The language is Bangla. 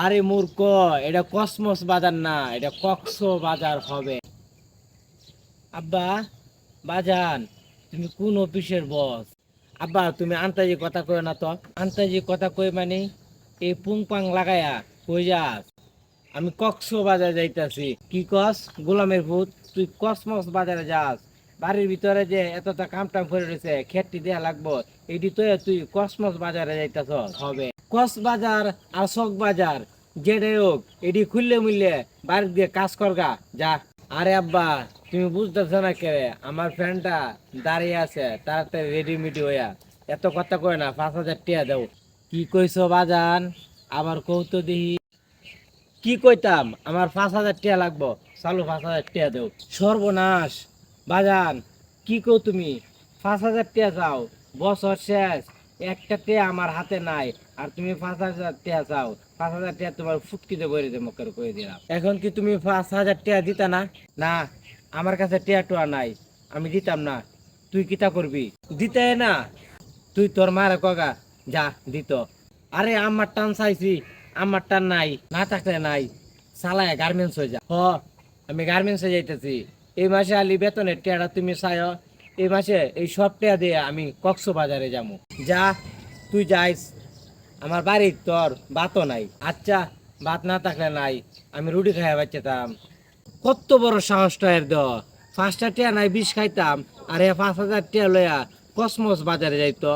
আরে মূর্খ, এটা কসমস বাজার না, এটা কক্স বাজার হবে। আব্বা, বাজান, তুমি কোন অফিসের বস? আব্বা, তুমি আন্তাজি কথা কই না তো। আন্তাজি কথা কই মানে এই পুং পাং লাগায়া কই যাস? আমি কক্স বাজার যাইতাছি। কি কস গোলামের ভূত? তুই কসমস বাজারে যাস? বাড়ির ভিতরে যে এতটা কাম টাম করে রয়েছে, খেটটি দেয়া লাগবো, এটি তো তুই কসমস বাজারে যাইতাছ হবে। কস বাজার আর শখ বাজার যেটাই হোক, এটি খুললে মুললে বাড়ি দিয়ে কাজ করগা যা। আরে আব্বা, তুমি বুঝতেছো না কে? আমার ফ্রেন্ডটা দাঁড়িয়ে আছে, তাড়াতাড়ি রেডিমেডি হইয়া। এত কথা কয় না, 5,000 টিয়া দাও। কি কইছো বাজান? আবার কৌতো দিহি। কি কইতাম, আমার 5,000 টিয়া লাগবো, চালু 5,000 টিয়া দেও। সর্বনাশ বাজান, কি কও তুমি? 5,000 টিয়া চাও? বছর শেষ, একটা টিয়া আমার হাতে নাই, আর তুমি 5,000 টিয়া চাও? 5,000 টিয়া তোমার ফুটকিতে বইরে দেবো করে দিলাম। এখন কি তুমি 5,000 টিয়া দিতা না? না, আমার কাছে টিয়া টুয়া নাই, আমি দিতাম না। তুই কিতা করবি? দিতে না? তুই তোর মারে কগা যা দিত। আরে আমার টান চাইছি, আমার টান নাই, না থাকলে নাই, চালায় গার্মেন্টস হয়ে যা। আমি গার্মেন্টসে যাইতেছি। এই মাসে আলি বেতনের টেয়াটা তুমি চাই, এই মাসে এই সব টেয়া দিয়ে আমি কক্সবাজারে যাবো। যা, তুই যাইস। আমার বাড়ির তোর ভাতও নাই। আচ্ছা, ভাত না থাকলে নাই, আমি রুটি খাইয়া বাচ্চাতাম। কত বড় সাহসটা এর দ! 5টা টিয়া নাই 20 খাইতাম, আর 5,000 টিয়া লইয়া কসমস বাজারে যাইতো।